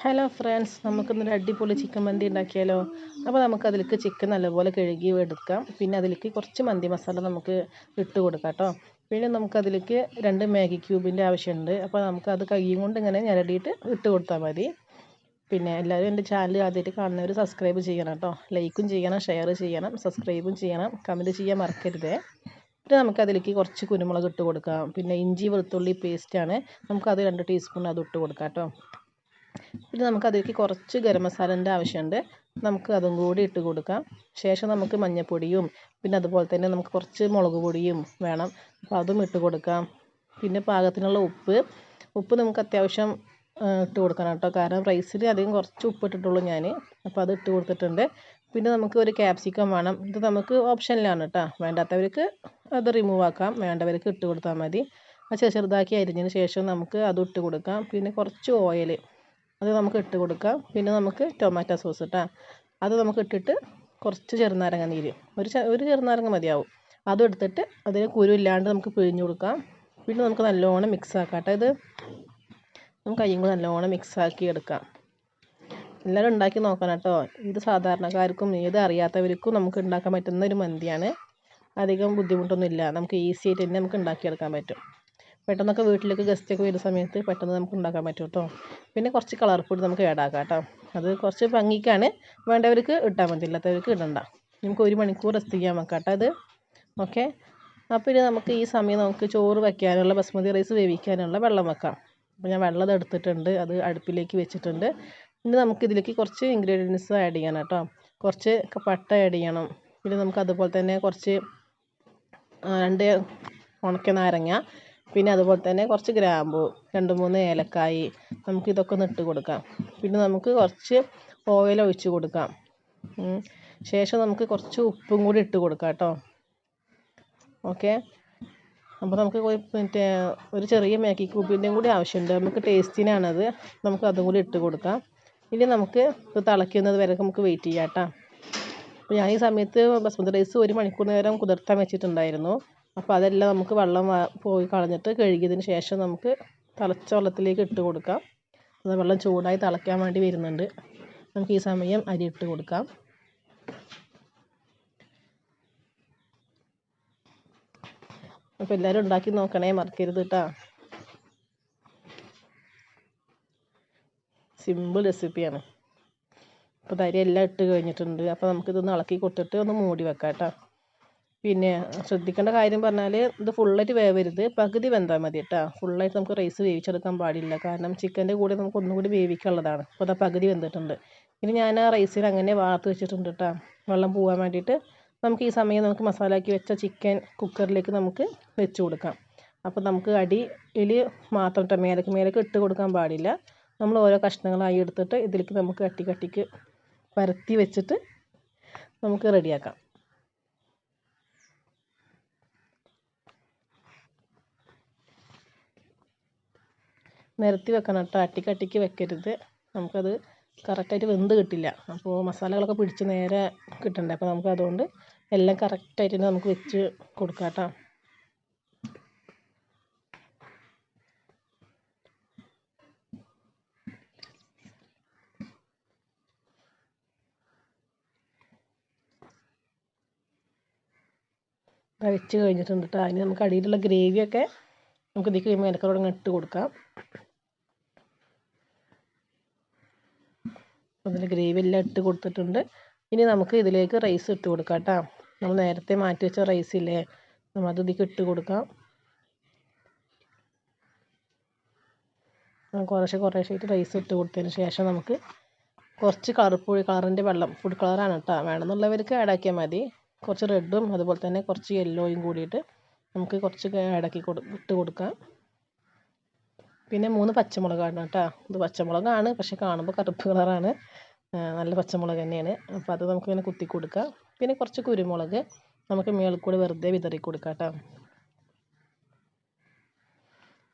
Hello friends, നമുക്കിന്നൊരു അടിപൊളി chicken മന്തി ഉണ്ടാക്കിയാലോ. അപ്പോൾ നമുക്കതിലേക്ക് ചിക്കൻ നല്ലപോലെ കഴുകി എടുക്കാം. പിന്നെ അതിലേക്ക് കുറച്ച് മന്തി മസാല നമുക്ക് ഇട്ട് കൊടുക്കാം കേട്ടോ. പിന്നെ നമുക്കതിലേക്ക് 2 മാഗി ക്യൂബിൻ്റെ ആവശ്യമുണ്ട്. അപ്പോൾ നമുക്കത് കൈയും കൊണ്ട് ഇങ്ങനെ ഞരടിയിട്ട് ഇട്ട് കൊടുത്താൽ മതി. പിന്നെ എല്ലാവരും എൻ്റെ ചാനൽ ആദ്യമായിട്ട് കാണുന്നവർ സബ്സ്ക്രൈബ് ചെയ്യണം കേട്ടോ. ലൈക്കും ചെയ്യണം, ഷെയർ ചെയ്യണം, സബ്സ്ക്രൈബും ചെയ്യണം, കമൻറ്റ് ചെയ്യാൻ മറക്കരുതേ. പിന്നെ നമുക്കതിലേക്ക് കുറച്ച് കുരുമുളക് ഇട്ട് കൊടുക്കാം. പിന്നെ ഇഞ്ചി വെളുത്തുള്ളി പേസ്റ്റാണ്, നമുക്കത് 2 ടീസ്പൂൺ അത് ഇട്ട് കൊടുക്കാം കേട്ടോ. പിന്നെ നമുക്കതിലേക്ക് കുറച്ച് ഗരം മസാലേൻ്റെ ആവശ്യമുണ്ട്, നമുക്ക് അതും കൂടി ഇട്ട് കൊടുക്കാം. ശേഷം നമുക്ക് മഞ്ഞൾപ്പൊടിയും പിന്നെ അതുപോലെ തന്നെ നമുക്ക് കുറച്ച് മുളക് പൊടിയും വേണം, അപ്പോൾ അതും ഇട്ട് കൊടുക്കാം. പിന്നെ പാകത്തിനുള്ള ഉപ്പ് നമുക്ക് അത്യാവശ്യം ഇട്ട് കൊടുക്കണം കേട്ടോ, കാരണം റൈസിൽ അധികം കുറച്ച് ഉപ്പ് ഇട്ടിട്ടുള്ളൂ ഞാൻ, അപ്പോൾ അത് ഇട്ട് കൊടുത്തിട്ടുണ്ട്. പിന്നെ നമുക്ക് ഒരു ക്യാപ്സിക്കം വേണം, ഇത് നമുക്ക് ഓപ്ഷനിലാണ് കേട്ടോ, വേണ്ടാത്തവർക്ക് അത് റിമൂവ് ആക്കാം, വേണ്ടവർക്ക് ഇട്ട് കൊടുത്താൽ മതി. അത് ചെറുതാക്കി അരിഞ്ഞതിന് ശേഷം നമുക്ക് അത് ഇട്ട് കൊടുക്കാം. പിന്നെ കുറച്ച് ഓയിൽ അത് നമുക്ക് ഇട്ട് കൊടുക്കാം. പിന്നെ നമുക്ക് ടൊമാറ്റോ സോസ് കേട്ടോ, അത് നമുക്ക് ഇട്ടിട്ട് കുറച്ച് ചെറുനാരങ്ങ നീര്, ഒരു ചെറുനാരങ്ങ മതിയാവും, അതും എടുത്തിട്ട് അതിന് കുരു ഇല്ലാണ്ട് നമുക്ക് പിഴിഞ്ഞ് കൊടുക്കാം. പിന്നെ നമുക്ക് നല്ലോണം മിക്സ് ആക്കാം കേട്ടോ, ഇത് നമുക്ക് കയ്യും കൂടെ നല്ലോണം മിക്സാക്കി എടുക്കാം. എല്ലാവരും ഉണ്ടാക്കി നോക്കണം കേട്ടോ, ഇത് സാധാരണക്കാർക്കും ഏത് അറിയാത്തവർക്കും നമുക്ക് ഉണ്ടാക്കാൻ പറ്റുന്ന ഒരു മന്തിയാണ്. അധികം ബുദ്ധിമുട്ടൊന്നുമില്ല, നമുക്ക് ഈസി ആയിട്ട് തന്നെ നമുക്ക് ഉണ്ടാക്കിയെടുക്കാൻ പറ്റും. പെട്ടെന്നൊക്കെ വീട്ടിലേക്ക് ഗസ്റ്റൊക്കെ വരുന്ന സമയത്ത് പെട്ടെന്ന് നമുക്ക് ഉണ്ടാക്കാൻ പറ്റും കേട്ടോ. പിന്നെ കുറച്ച് കളർ പൊടി നമുക്ക് ആഡാക്കാം കേട്ടോ, അത് കുറച്ച് ഭംഗിക്കാണ്, വേണ്ടവർക്ക് ഇട്ടാൽ മതി, ഇല്ലാത്തവർക്ക് ഇടണ്ട. നമുക്ക് 1 മണിക്കൂർ റെസ്റ്റ് ചെയ്യാൻ വെക്കാം കേട്ടോ അത്. ഓക്കെ, അപ്പോൾ ഇനി നമുക്ക് ഈ സമയം നമുക്ക് ചോറ് വയ്ക്കാനുള്ള ബസ്മതി റൈസ് വേവിക്കാനുള്ള വെള്ളം വെക്കാം. അപ്പോൾ ഞാൻ വെള്ളം എടുത്തിട്ടുണ്ട്, അത് അടുപ്പിലേക്ക് വെച്ചിട്ടുണ്ട്. ഇനി നമുക്കിതിലേക്ക് കുറച്ച് ഇൻഗ്രീഡിയൻസ് ആഡ് ചെയ്യണം കേട്ടോ. കുറച്ച് പട്ട ആഡ് ചെയ്യണം. പിന്നെ നമുക്ക് അതുപോലെ തന്നെ കുറച്ച് 2 ഉണക്ക നാരങ്ങ, പിന്നെ അതുപോലെ തന്നെ കുറച്ച് ഗ്രാമ്പു, 2-3 ഏലക്കായി, നമുക്കിതൊക്കെ ഒന്ന് ഇട്ട് കൊടുക്കാം. പിന്നെ നമുക്ക് കുറച്ച് ഓയിൽ ഒഴിച്ച് കൊടുക്കാം. ശേഷം നമുക്ക് കുറച്ച് ഉപ്പും കൂടി ഇട്ട് കൊടുക്കാം കേട്ടോ. ഓക്കെ, അപ്പോൾ നമുക്ക് ഒരു ചെറിയ മാഗി ക്യൂബിൻ്റെയും കൂടി ആവശ്യമുണ്ട്, നമുക്ക് ടേസ്റ്റിനാണത്, നമുക്ക് അതും കൂടി ഇട്ട് കൊടുക്കാം. ഇനി നമുക്ക് ഇത് തിളയ്ക്കുന്നത് വരെ നമുക്ക് വെയിറ്റ് ചെയ്യാം കേട്ടോ. അപ്പോൾ ഞാൻ ഈ സമയത്ത് ബസ്മതി റൈസ് 1 മണിക്കൂർ നേരം കുതിർത്താൻ വെച്ചിട്ടുണ്ടായിരുന്നു. അപ്പോൾ അതെല്ലാം നമുക്ക് വെള്ളം പോയി കളഞ്ഞിട്ട് കഴുകിയതിന് ശേഷം നമുക്ക് തിളച്ച വെള്ളത്തിലേക്ക് ഇട്ട് കൊടുക്കാം. അത് വെള്ളം ചൂടായി തിളയ്ക്കാൻ വേണ്ടി വരുന്നുണ്ട്, നമുക്ക് ഈ സമയം അരി ഇട്ട് കൊടുക്കാം. അപ്പോൾ എല്ലാവരും ഉണ്ടാക്കി നോക്കണേ, മറക്കരുത് കേട്ടോ. സിമ്പിൾ റെസിപ്പിയാണ്. അപ്പോൾ അരി എല്ലാം ഇട്ട് കഴിഞ്ഞിട്ടുണ്ട്, അപ്പോൾ നമുക്കിതൊന്ന് ഇളക്കി കൊടുത്തിട്ട് ഒന്ന് മൂടി വെക്കാം കേട്ടോ. പിന്നെ ശ്രദ്ധിക്കേണ്ട കാര്യം പറഞ്ഞാൽ ഇത് ഫുള്ളായിട്ട് വേവരുത്, പകുതി വെന്താൽ മതി കേട്ടോ. ഫുള്ളായിട്ട് നമുക്ക് റൈസ് വേവിച്ചെടുക്കാൻ പാടില്ല, കാരണം ചിക്കൻ്റെ കൂടെ നമുക്ക് ഒന്നും കൂടി വേവിക്കാനുള്ളതാണ്. അപ്പോൾ അത് പകുതി വെന്തിട്ടുണ്ട്. ഇനി ഞാൻ ആ റൈസിൽ അങ്ങനെ വാർത്ത് വെച്ചിട്ടുണ്ട് കേട്ടോ, വെള്ളം പോകാൻ വേണ്ടിയിട്ട്. നമുക്ക് ഈ സമയം നമുക്ക് മസാലയാക്കി വെച്ച ചിക്കൻ കുക്കറിലേക്ക് നമുക്ക് വെച്ച് കൊടുക്കാം. അപ്പോൾ നമുക്ക് അടിയിൽ മാത്രം മേലേക്ക് ഇട്ട് കൊടുക്കാൻ പാടില്ല, നമ്മൾ ഓരോ കഷ്ണങ്ങളായി എടുത്തിട്ട് ഇതിലേക്ക് നമുക്ക് കട്ടിക്ക് പരത്തി വെച്ചിട്ട് നമുക്ക് റെഡിയാക്കാം. നിരത്തി വെക്കണം കേട്ടോ, കട്ടിക്ക് വെക്കരുത്, നമുക്കത് കറക്റ്റായിട്ട് വെന്ത് കിട്ടില്ല. അപ്പോൾ മസാലകളൊക്കെ പിടിച്ച് നേരെ കിട്ടണ്ടേ, അപ്പോൾ നമുക്ക് അതുകൊണ്ട് എല്ലാം കറക്റ്റായിട്ട് തന്നെ നമുക്ക് വെച്ച് കൊടുക്കാം കേട്ടോ. വെച്ച് കഴിഞ്ഞിട്ടുണ്ട് കേട്ടോ. അതിന് നമുക്ക് അടിയിലുള്ള ഗ്രേവിയൊക്കെ നമുക്ക് ഇതിലേക്ക് മേലക്കോടെ ഇട്ട് കൊടുക്കാം. അതിൽ ഗ്രേവി എല്ലാം ഇട്ട് കൊടുത്തിട്ടുണ്ട്. ഇനി നമുക്ക് ഇതിലേക്ക് റൈസ് ഇട്ട് കൊടുക്കാം കേട്ടോ. നമ്മൾ നേരത്തെ മാറ്റി വെച്ച റൈസില്ലേ, നമ്മളത് ഇതിലേക്ക് ഇട്ട് കൊടുക്കാം. കുറേശ്ശായിട്ട് റൈസ് ഇട്ട് കൊടുത്തതിന് ശേഷം നമുക്ക് കുറച്ച് കളറിൻ്റെ വെള്ളം, ഫുഡ് കളറാണ് കേട്ടോ, വേണമെന്നുള്ളവർക്ക് ആഡാക്കിയാൽ മതി. കുറച്ച് റെഡും അതുപോലെ തന്നെ കുറച്ച് യെല്ലോയും കൂടിയിട്ട് നമുക്ക് കുറച്ച് ഇട്ട് കൊടുക്കാം. പിന്നെ 3 പച്ചമുളകാണ് കേട്ടോ, ഇത് പച്ചമുളകാണ്, പക്ഷെ കാണുമ്പോൾ കറുപ്പ് കളറാണ്, നല്ല പച്ചമുളക് തന്നെയാണ്. അപ്പോൾ അത് നമുക്കിങ്ങനെ കുത്തി കൊടുക്കാം. പിന്നെ കുറച്ച് കുരുമുളക് നമുക്ക് മേളിൽ കൂടെ വെറുതെ വിതറി കൊടുക്കാം കേട്ടോ.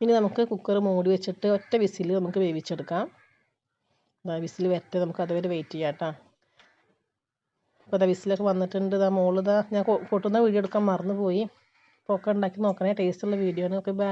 ഇനി നമുക്ക് കുക്കർ മൂടി വെച്ചിട്ട് ഒറ്റ വിസിൽ നമുക്ക് വേവിച്ചെടുക്കാം. വിസിൽ വരട്ടെ, നമുക്ക് അതുവരെ വെയിറ്റ് ചെയ്യാം കേട്ടോ. അപ്പോൾ വിസിലൊക്കെ വന്നിട്ടുണ്ട്. മുകളിൽ ഞാൻ പൊട്ടുന്ന വീഡിയോ എടുക്കാൻ മറന്നുപോയി. അപ്പോൾ ഒക്കെ ഉണ്ടാക്കി നോക്കണേ, ടേസ്റ്റുള്ള വീഡിയോ ആണ്. Okay, by.